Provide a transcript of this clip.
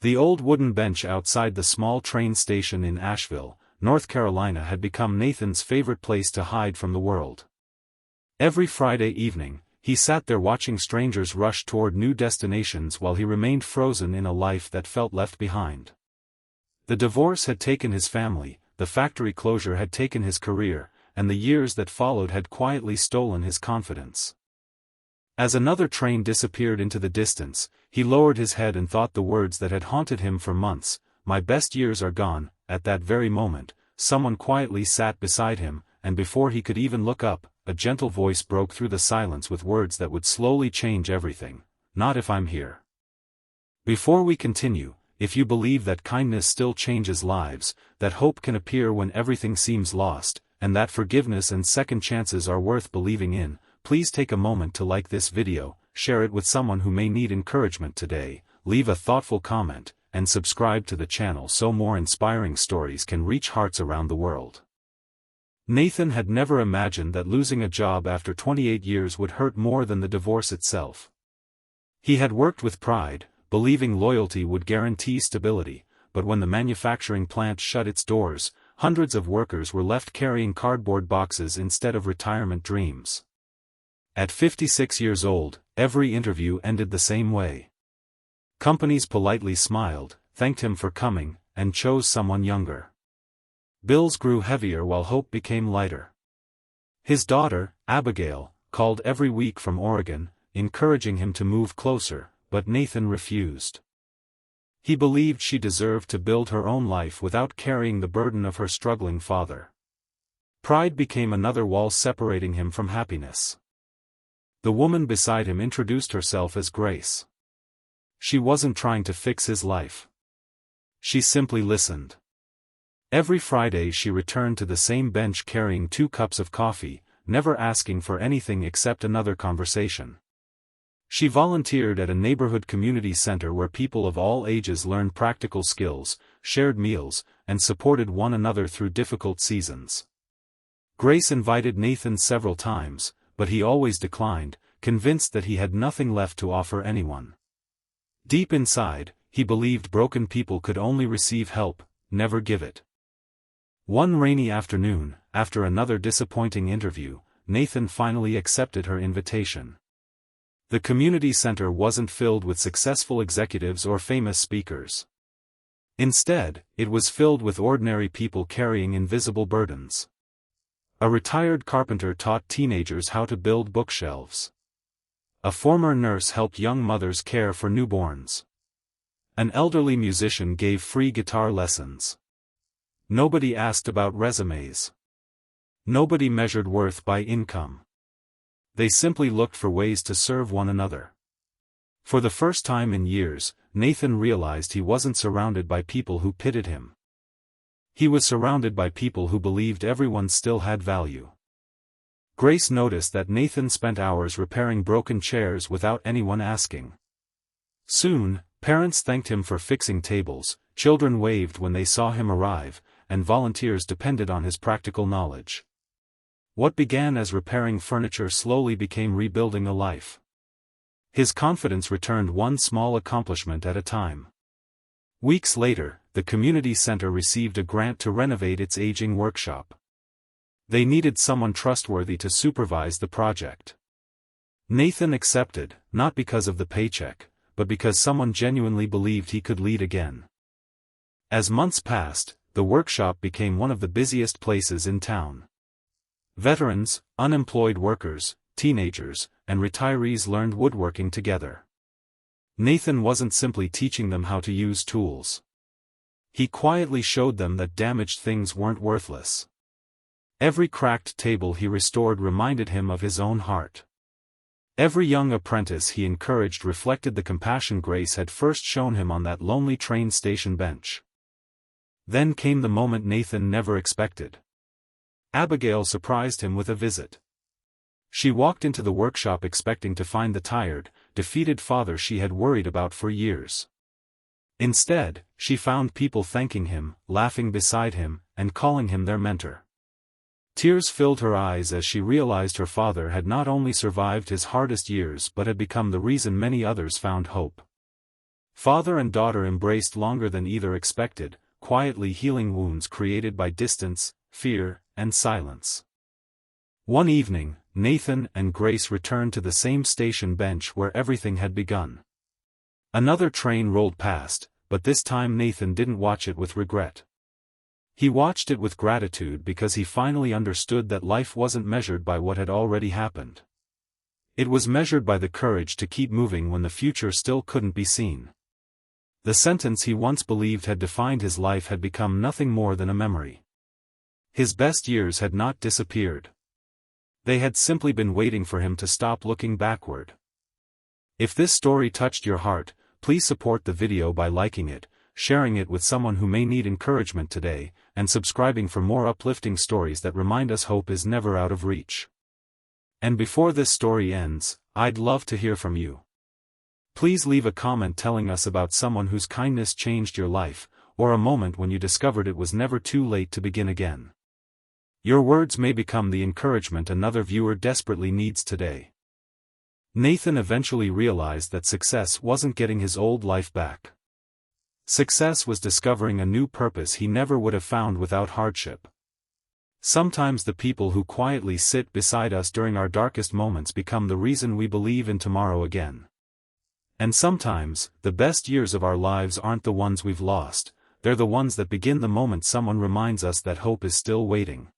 The old wooden bench outside the small train station in Asheville, North Carolina had become Nathan's favorite place to hide from the world. Every Friday evening, he sat there watching strangers rush toward new destinations while he remained frozen in a life that felt left behind. The divorce had taken his family, the factory closure had taken his career, and the years that followed had quietly stolen his confidence. As another train disappeared into the distance, he lowered his head and thought the words that had haunted him for months, "My best years are gone." At that very moment, someone quietly sat beside him, and before he could even look up, a gentle voice broke through the silence with words that would slowly change everything. "Not if I'm here." Before we continue, if you believe that kindness still changes lives, that hope can appear when everything seems lost, and that forgiveness and second chances are worth believing in, please take a moment to like this video, share it with someone who may need encouragement today, leave a thoughtful comment, and subscribe to the channel so more inspiring stories can reach hearts around the world. Nathan had never imagined that losing a job after 28 years would hurt more than the divorce itself. He had worked with pride, believing loyalty would guarantee stability, but when the manufacturing plant shut its doors, hundreds of workers were left carrying cardboard boxes instead of retirement dreams. At 56 years old, every interview ended the same way. Companies politely smiled, thanked him for coming, and chose someone younger. Bills grew heavier while hope became lighter. His daughter, Abigail, called every week from Oregon, encouraging him to move closer, but Nathan refused. He believed she deserved to build her own life without carrying the burden of her struggling father. Pride became another wall separating him from happiness. The woman beside him introduced herself as Grace. She wasn't trying to fix his life. She simply listened. Every Friday she returned to the same bench carrying 2 cups of coffee, never asking for anything except another conversation. She volunteered at a neighborhood community center where people of all ages learned practical skills, shared meals, and supported one another through difficult seasons. Grace invited Nathan several times, but he always declined, convinced that he had nothing left to offer anyone. Deep inside, he believed broken people could only receive help, never give it. One rainy afternoon, after another disappointing interview, Nathan finally accepted her invitation. The community center wasn't filled with successful executives or famous speakers. Instead, it was filled with ordinary people carrying invisible burdens. A retired carpenter taught teenagers how to build bookshelves. A former nurse helped young mothers care for newborns. An elderly musician gave free guitar lessons. Nobody asked about resumes. Nobody measured worth by income. They simply looked for ways to serve one another. For the first time in years, Nathan realized he wasn't surrounded by people who pitied him. He was surrounded by people who believed everyone still had value. Grace noticed that Nathan spent hours repairing broken chairs without anyone asking. Soon, parents thanked him for fixing tables, children waved when they saw him arrive, and volunteers depended on his practical knowledge. What began as repairing furniture slowly became rebuilding a life. His confidence returned one small accomplishment at a time. Weeks later, the community center received a grant to renovate its aging workshop. They needed someone trustworthy to supervise the project. Nathan accepted, not because of the paycheck, but because someone genuinely believed he could lead again. As months passed, the workshop became one of the busiest places in town. Veterans, unemployed workers, teenagers, and retirees learned woodworking together. Nathan wasn't simply teaching them how to use tools. He quietly showed them that damaged things weren't worthless. Every cracked table he restored reminded him of his own heart. Every young apprentice he encouraged reflected the compassion Grace had first shown him on that lonely train station bench. Then came the moment Nathan never expected. Abigail surprised him with a visit. She walked into the workshop expecting to find the tired, defeated father she had worried about for years. Instead, she found people thanking him, laughing beside him, and calling him their mentor. Tears filled her eyes as she realized her father had not only survived his hardest years but had become the reason many others found hope. Father and daughter embraced longer than either expected, quietly healing wounds created by distance, fear, and silence. One evening, Nathan and Grace returned to the same station bench where everything had begun. Another train rolled past, but this time Nathan didn't watch it with regret. He watched it with gratitude because he finally understood that life wasn't measured by what had already happened. It was measured by the courage to keep moving when the future still couldn't be seen. The sentence he once believed had defined his life had become nothing more than a memory. His best years had not disappeared. They had simply been waiting for him to stop looking backward. If this story touched your heart, please support the video by liking it, sharing it with someone who may need encouragement today, and subscribing for more uplifting stories that remind us hope is never out of reach. And before this story ends, I'd love to hear from you. Please leave a comment telling us about someone whose kindness changed your life, or a moment when you discovered it was never too late to begin again. Your words may become the encouragement another viewer desperately needs today. Nathan eventually realized that success wasn't getting his old life back. Success was discovering a new purpose he never would have found without hardship. Sometimes the people who quietly sit beside us during our darkest moments become the reason we believe in tomorrow again. And sometimes, the best years of our lives aren't the ones we've lost, they're the ones that begin the moment someone reminds us that hope is still waiting.